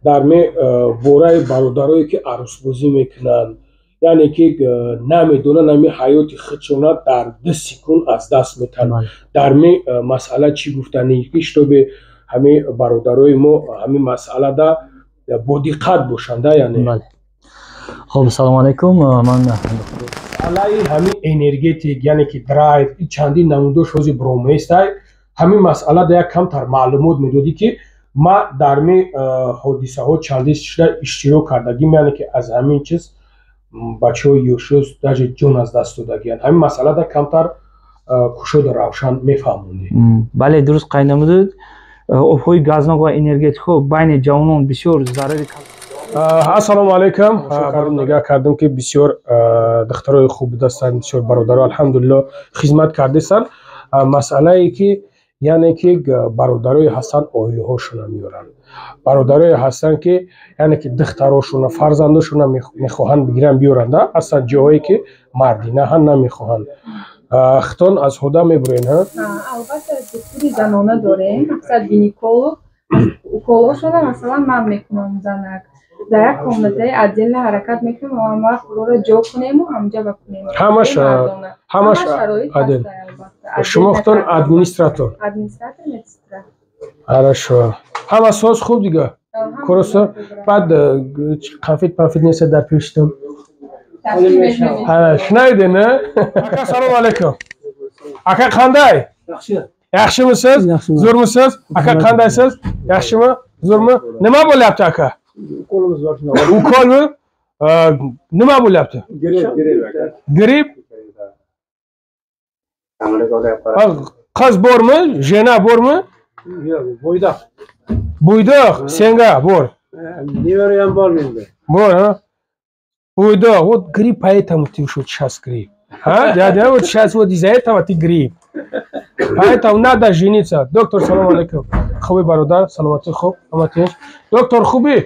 در باره برادرایی که عروسبازی میکنن، یعنی که نمیدونن همی حیات خودشون در 2 سکون از دست میتن. در مسئله چی گفتنی که به همه برادرای ما همین مسئله دا با دقت باشنده. یعنی خب سلام علیکم، من علی همین انرژیتیک یعنی که درایو چندین نمودش روزی برومیست همین مسئله دا یک کمتر معلومات میدادی که ما در می حادثه ها چندین شده اشتراک کردگیم، یعنی که از همین چیز بچه های یوشوز درجه جون از دست دادگی. همین مسئله دا کمتر کشود روشن میفهموندی. بله درست قید نمودید. آب‌های گازناک و انرژیتیک بین جوانان بسیار ضرری. السلام علیکم. برام نگاه کردم که بسیار دخترای خوب دستن، بسیار برادرها الحمدلله خدمت کرده سن. مسئله ای که یعنی که برادرای هستن اویله هاشون میارن، برادرای هستن که یعنی که دختراشون فرزنداشون میخواهن بگیرن بیارن، اصلا جایی که مردینه هم نمیخواهن. ختان از هدا میبرین ها؟ البته دکتری زنانه داریم، اکثر گینیکولوگ اکولوشون مثلا من میکنم زنک در یک کامنته عدل حرکت میکنیم و ما رو جو کنیم و همجا بکنیم. همش عدل. شما ختان ادمینستراتور مدستراتور هرشو همه ساز خوب دیگه کرسا بعد قنفید نیست در پیشتم شنایده نه؟ اکا سلام علیکم. اکا خاندای؟ yaxshi misiz? Zo'rmisiz? Aka qandaysiz? Yaxshimi? Zo'rmi? Nima bo'lyapti aka? Ukolimiz bor. Ukolmi? Nima bo'lyapti? Gripp. Qiz bormi? Jena bormi? Yo'q, bo'ydoq. Bo'ydoq, senga bor. Nevara ham bor menda. Bor, ha? Bo'ydoq, вот gripp поэтому ты ушел сейчас gripp. А? Дядя, вот сейчас вот из-за этого ты грипп. Поэтому надо жениться. Доктор, салам алейкум. Хуби бародар, саламати хуб. Доктор, хуби.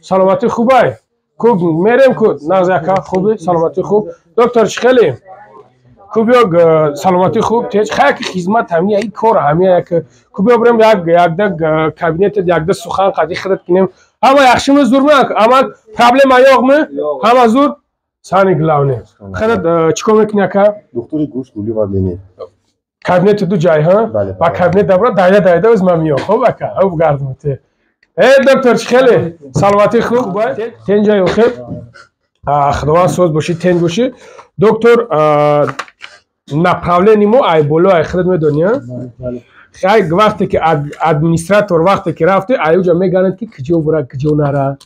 Саламати хубай. Куб мерем куд. Назака хуби, саламати хуб. Доктор, чхели. Кубиог саламати хуб. Теж хайки хизмат ҳамия и кор ҳамия як кубиог брем якда кабинет якда сухан қади хидат кинем. Ама яхшими зурмак. Ама проблема ёғми? Ама зур сани главне. Хидат чикор мекуни ака? Доктори гӯш гули ва бинед. Кабинет ду жай ها؟ با کابینت دبر دایده از مامیو خوب اکا او گردمته. دکتر چخیلی سلامتی خوب باید تن جای خوب. خداوند سوز باشی تن باشی. دکتر направление مو ای بالا اخرت میدونی؟ خیلی وقتی که ادمینستراتور وقتی که رفته ایوجا میگن که کجا برا کجا نره.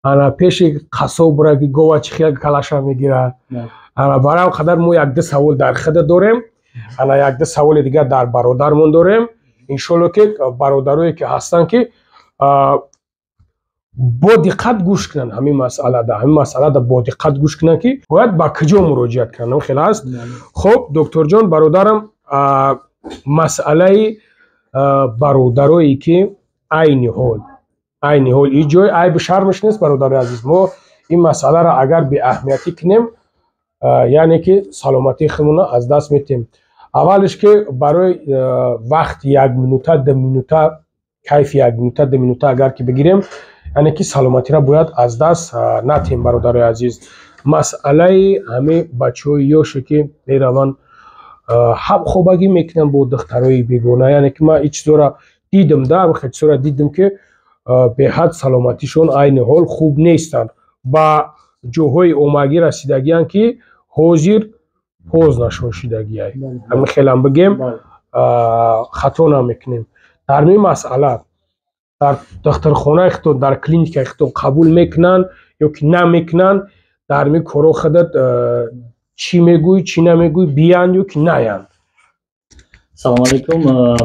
انا پیش قصاب برا که گواه چخیل کلاشا میگیره. انا برای خدر مو یک دو سوال در خدر داریم. انا یک دو سوال دیگه در برادرمون داریم. انشالله که برادرایی که هستن که با دقت گوش کنن همین مسئله ده با دقت گوش کنن که باید با کجا مراجعت کنن. خیلی است. خب دکتر جان برادرم مسئله برادرایی که عین حال این جای عیب شرمش نیست برادر عزیز. ما این مسئله را اگر به اهمیتی کنیم یعنی که سلامتی خودمون از دست میتیم. اولش که برای وقت 1 مینوته 2 مینوته کیف 1 مینوته 2 مینوته اگر که بگیریم یعنی که سلامتی را باید از دست ندیم برادر عزیز. مسئله همه بچه‌های یوش که میروند هم خوبگی میکنن با دخترای بیگانه، یعنی که ما هیچ طور دیدم که به حد سلامتیشون عین حال خوب نیستن. با جاهای اومگی رسیدگیان که حاضر پوز نشوشیدگی های همین خیلی هم بگیم خطا نمیکنیم. در این مسئله در دخترخانه اختون در کلینیک اختون قبول میکنن یا که نمیکنن در این کارو خودت چی میگوی چی نمیگوی بیان یا که نیان. سلام علیکم،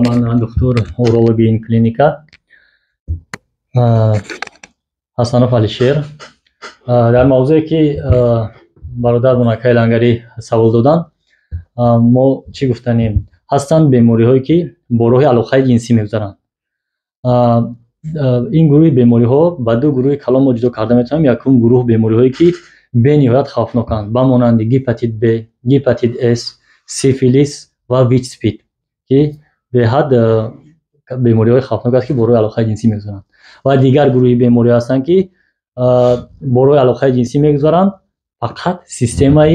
من دکتر اورولوژی این کلینیکا حسنوف علیشیر. در موضوعی که برادر مناکای لنگری سوال دادن ما چی گفتنیم هستند بیماری هایی که با راه علاقه جنسی میگذرند. این گروه بیماری ها با دو گروه کلان ما جدا کرده میتونیم. یکم گروه بیماری هایی که به نهایت خوفناکند با مانند هپاتیت B، هپاتیت S، سیفیلیس و ویچ اسپید که به حد بیماری های خوفناک است که با راه علاقه جنسی میگذرند. و دیگر گروهی بیماری هستند که برای علاقه جنسی میگذارند فقط سیستم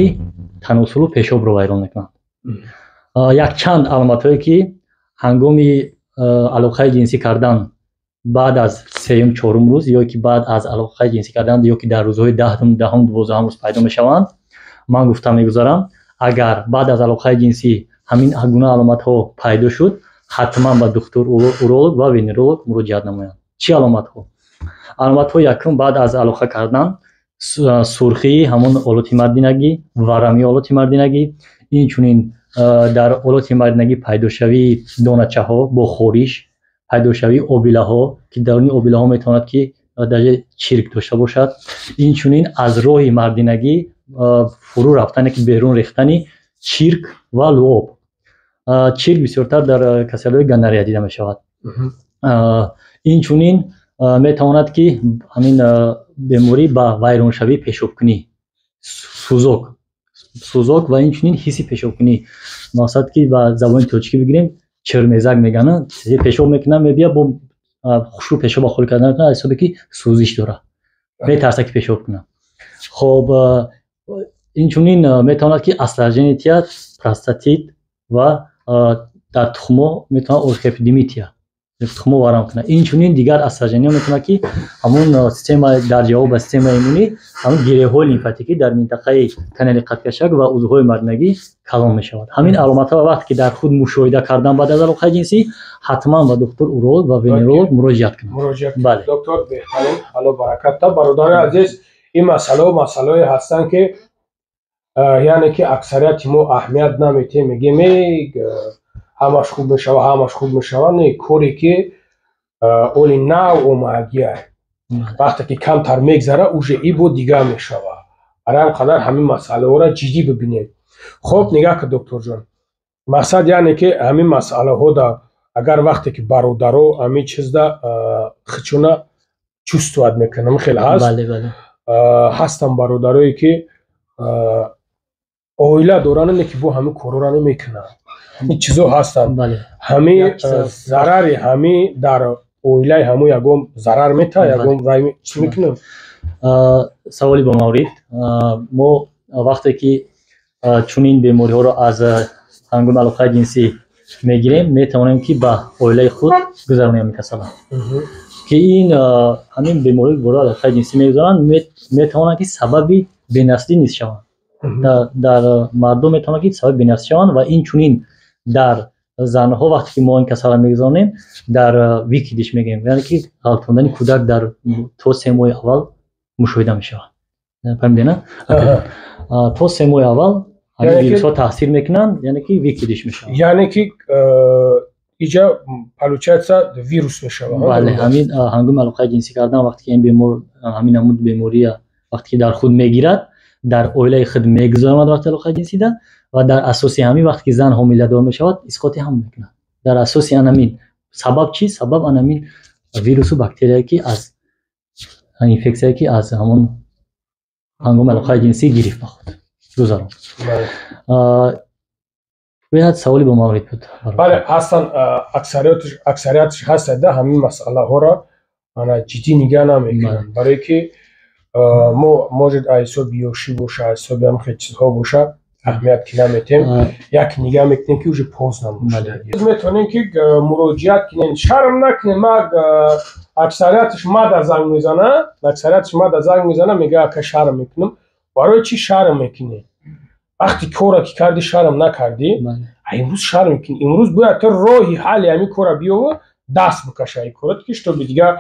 تناسل و پیشاب رو ویران میکنند. یک چند علامت هایی که هنگام علاقه جنسی کردن بعد از سوم چهارم روز یا که بعد از علاقه جنسی کردن یا که در روزهای دهم دوازدهم روز پیدا میشوند من گفتم میگذارم اگر بعد از علاقه جنسی همین گونه علامت ها پیدا شد حتما به دکتر اورولوگ و ونرولوگ مراجعت نمایند. چی علامت ها؟ علامت ها یکم بعد از علاقه کردن سرخی همون آلات مردینگی، ورمی آلات مردینگی، این چونین در آلات مردینگی پیدا شوی دانچه ها با خورش، پیدا شوی آبیله ها که درونی آبیله ها میتواند که درجه چرک داشته باشد، این چونین از راه مردینگی فرو رفتن که بیرون ریختنی چرک و لعاب. چرک بسیارتر در کسل‌های گندریه دیده می شود. این چونین میتواند که همین بیماری با ویران شوی پیشابکنی سوزاک و این چونین حسی پیشابکنی مقصد که با زبان تاجیکی بگیریم چرمزک میگن پیشاب میکنن میبیا با خوشو پیشاب خول کردن کنه حسابی که سوزش داره میترسه که پیشاب کنه. خب این چونین میتواند که استرژنیتیا پروستاتیت و در تخمه میتونه اورخیپیدیمیتیا تخمه ورم کنه. این چونین دیگر استرژنیا میتونه که همون سیستم در جواب سیستم ایمنی همون گیره‌های لیمفاتیکی در منطقه کانال قدکشک و عضوهای مردنگی کلان میشود. همین علامت ها وقتی که در خود مشاهده کردن بعد از علاقه جنسی حتما با دکتر اورولوگ و ونرولوگ مراجعت کنید. بله دکتر بهترین حالا برکت تا برادر عزیز این مسئله هستن که یعنی که اکثریت ما اهمیت نمیتیم میگیم همش خوب میشوه نه کوری که اولی نو اومگیه وقتی که کمتر میگذره اوشه ای بود دیگه میشوه. برای همقدر همین مسئله ها را جدی ببینیم. خب نگاه که دکتر جان مقصد یعنی که همین مسئله ها دا اگر وقتی که برادرو همین چیز دا خچونه چوستواد میکنم خیلی هست. بله هستم برادرایی که اویله دورانه نه که بو همین کورو را نمیکنن این چیزا هستن. همین ضرری همین در اویله همون یکم ضرر میته یکم رای چی میکنم. سوالی با مورد ما وقتی که چونین بیماری ها را از هنگام علاقه جنسی میگیریم میتوانیم که با اویله خود گذرانیم کسلا که این همین بیماری برای علاقه جنسی میگذارن میتوانند که سببی بینسلی نیست شوند در مردم میتونه که سبب بینسلی شوند و این چونین در زنها وقتی که ما این کسلا میگذاریم در ویکیدش میگیم یعنی که غلطاندن کودک در تا 3 ماه اول مشاهده میشه. فهمیدین؟ تا 3 ماه اول همین ویروس ها تاثیر میکنن یعنی که ویکیدش میشه یعنی که اینجا پلوچه‌ات ویروس میشه. بله همین هنگام علاقه جنسی کردن وقتی که این بیمار همین نمود بیماری وقتی که در خود میگیرد در اویله خود میگذارد وقتی علاقه جنسی ده و در اساس همین وقتی که زن حامله دار میشود اسقاط هم میکنه در اساس همین سبب چی سبب همین ویروس و باکتری که از اینفکسیون که از همون هنگام علاقه جنسی گرفت خود گذارم. باید سوالی با مورد بود. بله هستن اکثریتش هست ده همین مسئله ها را انا جدی نگاه نمیکنن برای که موجود ایسو بیوشی باشه ایسو هم خیلی چیزها باشه اهمیت که نمیتیم یک نگاه میکنیم که اوجه پوز نموشه میتونیم که مراجعت کنیم شرم نکنیم. ما اکثریتش مد زنگ میزنه میگه که شرم میکنم. برای چی شرم میکنی؟ وقتی کورا که کردی شرم نکردی امروز شرم میکنی. امروز باید تو راهی حالی همین کورا بیو دست بکشه ای کورا که تو دیگه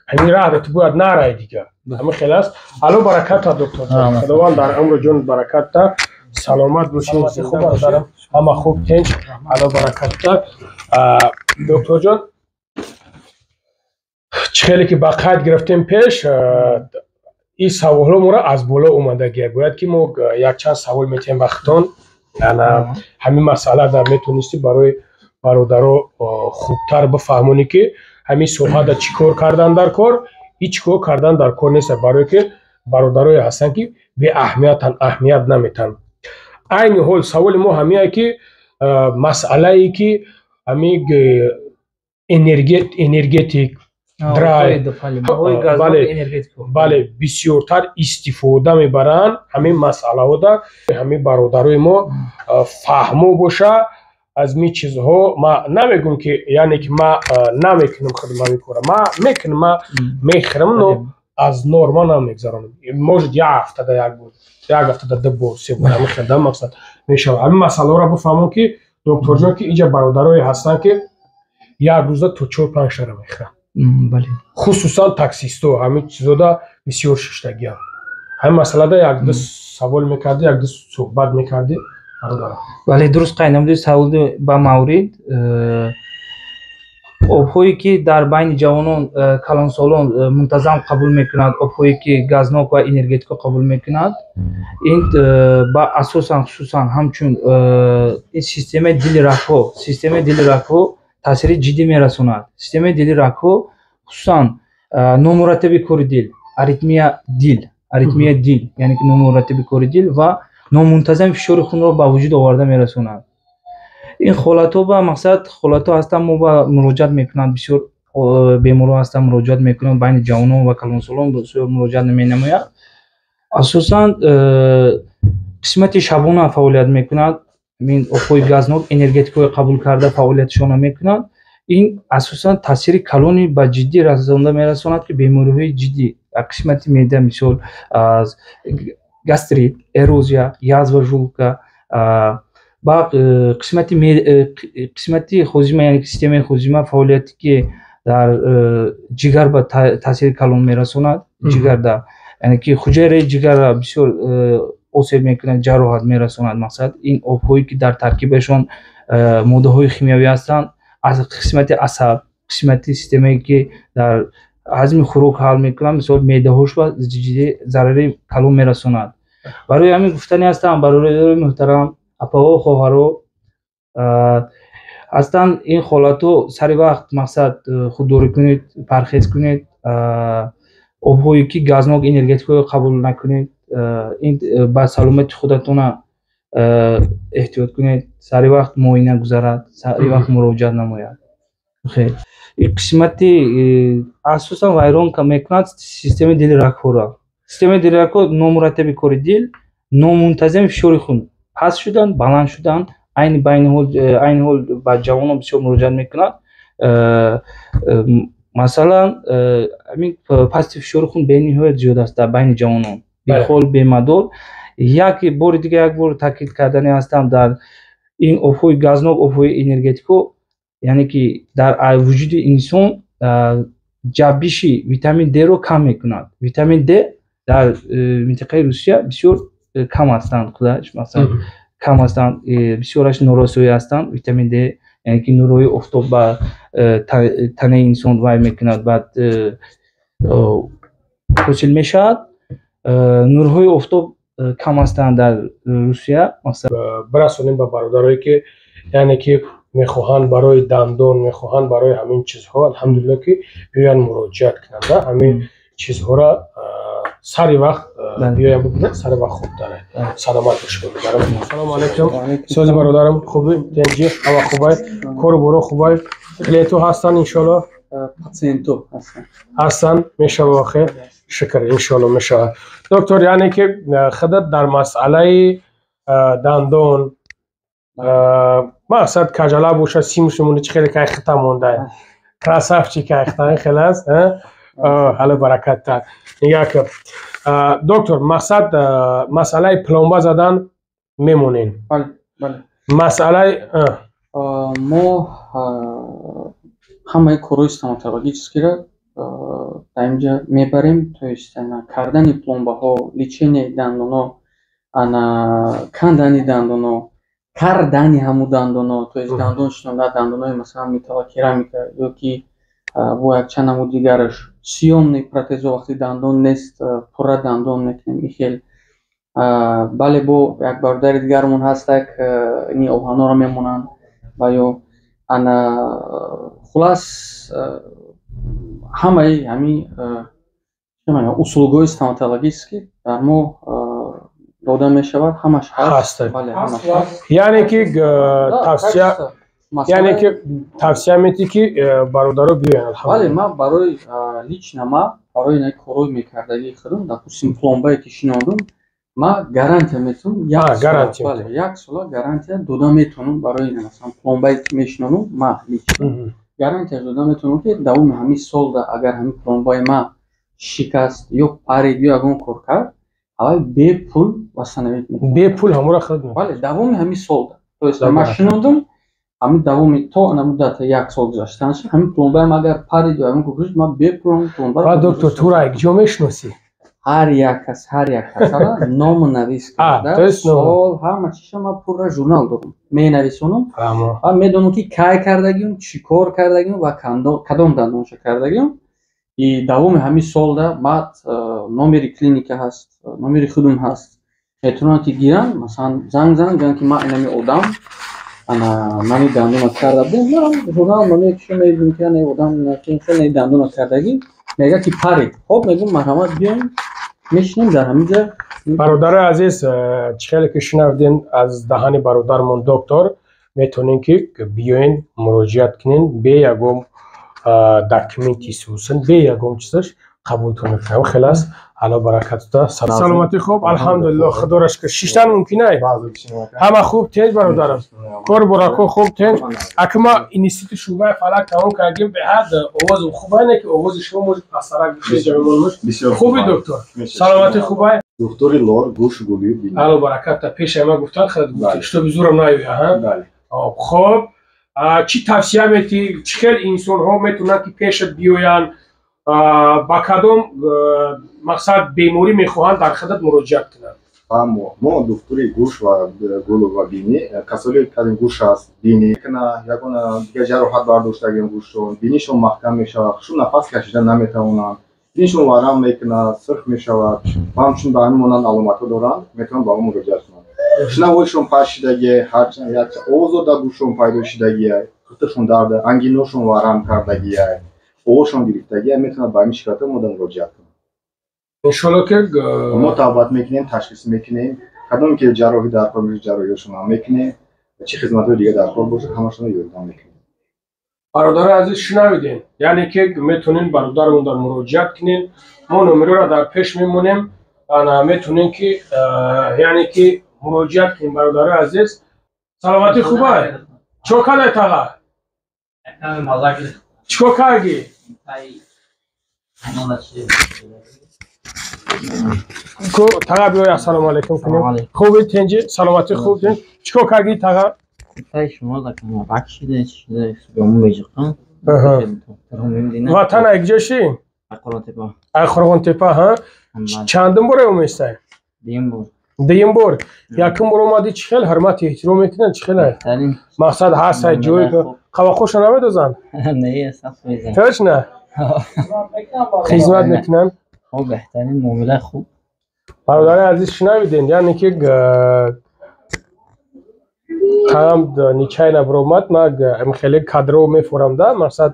همین راه تو باید نرای دیگه همین خیلی است. حالا برکت تا دکتر خداوند در عمر جون برکت تا سلامت باشین زنده باشین همه خوب تنج. حالا برکت تا دکتر جان خیلی که باقید گرفتیم پیش این سوال ما را از بالا اومدگی باید که ما یک چند سوال میتیم وقتان یعنی همین مسئله در میتونستی برای برادرها خوبتر بفهمونی که همین صحبت چی کار کردن در کار هیچ کار کردن در کار نیست برای که برادرای هستن که به اهمیت نمیتن. این حال سوال ما همیه که مسئله ای که همین انرژیتیک درای بله بسیارتر استفاده میبرن همین مسئله ها در همین برادرای ما فهمو باشه از می چیزها. ما نمیگم که یعنی که ما نمیکنم خدمت میکنم، ما میکنم، ما میخرم نو از نورما نمیگذارم. موجود یک هفته در یک بار، یک هفته در دو بار، سه بار همین خدمت مقصد میشه. همین مسئله را بفهمم که دکتر جان که اینجا برادرای هستن که یک روزه تو 4-5 شهر میخرن. بله. خصوصا تاکسیستو همین چیزا دا بسیار ششتگی هم. همین مسئله دا یک دو سوال میکردی، یک دو صحبت میکردی. بله درست قاینامدی سوال با مورد آب‌هایی که در بین جوانان کلانسالان منتظم قبول میکند، آب‌هایی که گازناک و انرژتیک قبول میکند، این با اساساً خصوصاً همچون این سیستم دل رکو تاثیر جدی میرساند. سیستم دل رکو خصوصاً نامرتب کار دل، اریتمیا دل یعنی که نامرتب کار دل و نامنتظم فشار خون را به وجود آورده میرساند. این حالت‌ها با مقصد حالت‌ها هستند ما با مراجعت میکنند، بسیار بیمارا هستند مراجعت میکنند بین جوانان و کلانسالان بسیار مراجعت نمینماید. اساساً قسمت شبانه فعالیت میکند، این آب‌های گازناک انرژتیک قبول کرده فعالیتشان میکنند. این اساساً تاثیر کلانی به جدی رسانده میرساند که بیماری‌های جدی قسمت معده مثل از گاستریت، اروزیا، یازوا ژوولکا با قسمت هاضمه یعنی سیستم هاضمه فعالیتی که در جگر به تاثیر کلان میرساند. جگر در یعنی که حجره جگر بسیار آسیب میکنند، جراحت میرساند. مقصد این آب‌هایی که در ترکیبشان ماده‌های شیمیایی هستند از قسمت عصب، قسمت سیستمی که در هضم خوراک حل میکنند مثل معده‌هاش و ضرر کلان میرساند. برای همین گفتنی هستم برادرای محترم، اپا و خواهرو هستند این حالاتو سر وقت مقصد خودداری کنید، پرهیز کنید، آب‌هایی که گازناک انرژتیک قبول نکنید، این با سلامت خودتون احتیاط کنید، سر وقت معاینه گذارد، سر وقت مراجعه نماید. خیر این قسمتی اساسا ویران که میکند سیستم دل رکو را، سیستم دل رکو نامرتب کار دل، نامنتظم فشار خون پس شدن، بلند شدن، این حال با جوانان بسیار مراجعه میکند. مثلا همین پس فشار خون به نهایت زیاد است در بین جوانان، بیخول بیمدار. یک بار تاکید کردنی هستم در این آب‌های گازناک، آب‌های انرژتیکو یعنی که در وجود انسان جنبش ویتامین دی رو کم میکند. ویتامین دی در منطقه روسیه بسیار کم هستند، خودش مثلا کم هستند، بسیارش نوراسوی هستند. ویتامین دی یعنی که نورهای آفتاب به تن انسان وای میکند، بعد حاصل میشود. نورهای آفتاب کم هستند در روسیه. مثلا برسونیم به برادرایی که یعنی که میخواهند برای دندان، میخواهند برای همین چیزها، الحمدلله که بیان مراجعت کنند، همین چیزها را سری وقت بیایم بکنه، سری وقت خوب داره. سلامت باشید. سلام علیکم. سوز برادرم خوبی؟ دنجی هوا خوبه؟ کار برو خوبه؟ کلیتو هستن انشالله؟ پاسینتو هستن میشه واقع شکر انشالله میشه. دکتر یعنی که خودت در مسئله دندان مقصد کجاله باشه سیمشمونه چی خیلی که اخته مونده کراسف چی که اخته خیلی است حالا برکت تا نگاه که دکتر مقصد مسئله پلمبه زدن میمونین. بله مسئله ما همه کارهای استоматологический را در اینجا میبریم، то есть کردن پلمبه ها، لیچینی دندان ها، کندن دندان ها، کردن همو دندان ها، то есть دندان شنونده دندان های مثلا میتال کرامیکا یا که با یک چند همو دیگرش سیومنی پروتزا وقتی دندان نیست پره دندان میکنیم ایخیل. بله با یک برادر دیگرمون هست که این اوهانا را میمونن و یا خلاص همه همین اصولگوی استоматологический در ما داده می شود همش هست. یعنی که توصیه یعنی که тавsiya می‌دی که برادرها بیاین. вале ма барои лично ма барои ин корҳои мекардагии худам допустим пломбае ки шинондум ма гарантия метавонам як сола гарантия дода метавонам барои ин масалан пломбае ки мешинонам ма лично гарантия дода метавонам ки давоми ҳамин солда агар ҳамин пломбаи ма шикаст ё парид ё ягон кор кард аввал бепул васанавид мекунам. Бепул ҳамура худат мекунам. вале давоми ҳамин солда то есть ма шинондум ҳамин давоми то ана муддата як сол гузаштааша ҳамин пломбаам агар парид ё ягон кор кушид ма бепулам пломба. ва доктор тура якҷо мешиносӣ? ҳар як касара ному навис карда сол ҳама чиша ма пурра журнал дорам менависонам ва медонам ки кай кардагиам чӣ кор кардагиам ва кадом дандонша кардагиам и давоми ҳамин солда ма номери клиника ҳаст номери худум ҳаст метавонанд ки гиранд масалан занг занг гӯянд ки ма инами одам ана мани дандонат карда будам журнал ма мекушам мебинам ки ана одам хеле дандонат кардагӣ мегӯяд ки парид хоб мегӯям марҳамат биёем мешинем дар ҳамин ҷо. бародари азиз чихеле ки шунавидин аз даҳани бародармон доктор метавонем ки биёин муроҷиат кунем бе ягон документи сусан бе ягон чизаш қабултон мекунем. хеле аст алло баракатута. саломатӣ хуб алҳамдулиллоҳ худоро шукр. шиштан мумкинае? ҳама хуб тен бародарам? кор бурако хуб тен? акма институти шӯъбаи фалак тамом кардем беҳад овозу хубае не ки овози шумо може пастарак бишед. хуби доктор? саломатӣ хубае? доктори лор гӯш гулӣ алло баракатута. пешай ма гуфтан хеле гуфти штоби зурам наёя ҳа? хуб чӣ тавсия метӣ чӣ хел инсонҳо метавонанд ки пешат биёянд ба кадом мақсад беморӣ мехоҳанд дар хидмат муроҷиат кунанд? мо доктори гӯш ва гӯлу ва бинӣ касоне карин гӯш аст бинӣ ягон дига ҷароҳат бардоштагиам гӯшон бинишон маҳкам мешавад хушун нафас кашида наметавонанд бинишон варам мекунад сирх мешавад ва ҳамчун ба ҳамин монанд аломатҳо доранд метавонанд ба мо муроҷиат кунанд. шунавоишон паст шидагие овозода гӯшон пайдо шидагие хӯташон дарда ангиношон варам кардагие овозшон гирифтагие метавонад ба ҳамин шикоятҳо мода муроҷиат кунанд. иншоалло ки мо тавбат мекунем ташхис мекунем кадоме ки ҷарроҳӣ дар кор бошад ҷарроҳиёшон ҳам мекунем чӣ хизматҳои дига дар кор бошад ҳамашонро ёрдам мекунем. бародари азиз шунавидем яъне ки метавонем бародармонро муроҷиат кунем мо номероро дар пеш мемонем ана метавонем ки яъне ки муроҷиат кунем бародари азиз. саломатӣ хубае? чо кадай тага? чико карди? тага биёй ассалому алайкум кунем. хуби тенҷи саломатӣ хуб тен? чико карди тага? ватана якҷоши? айқоронтепа ҳа? чандум бора оместай? дуюм бор. якум бор омадӣ чӣ хел ҳурмат эҳтиром мекунанд чӣ хеле? мақсад ҳастай ҷое қавақошо намедозанд? точно? хизмат мекунанд? беҳтарин муомилаи хуб. бародари азиз шунавидем яъне ки тағам ничайна биромад ма хеле кадро мефурамда мақсад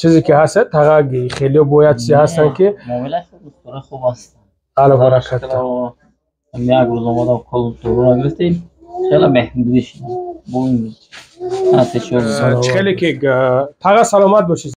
чизе ки ҳаст тағаги хеле бояд чизе ҳастанд ки муомилаи хуб духтура хуб аст. алло баракатта. як рӯз омада кол дурӯра гирифтем хеле меҳмудӣ шидам. чӣ хеле ки тага саломат бошед.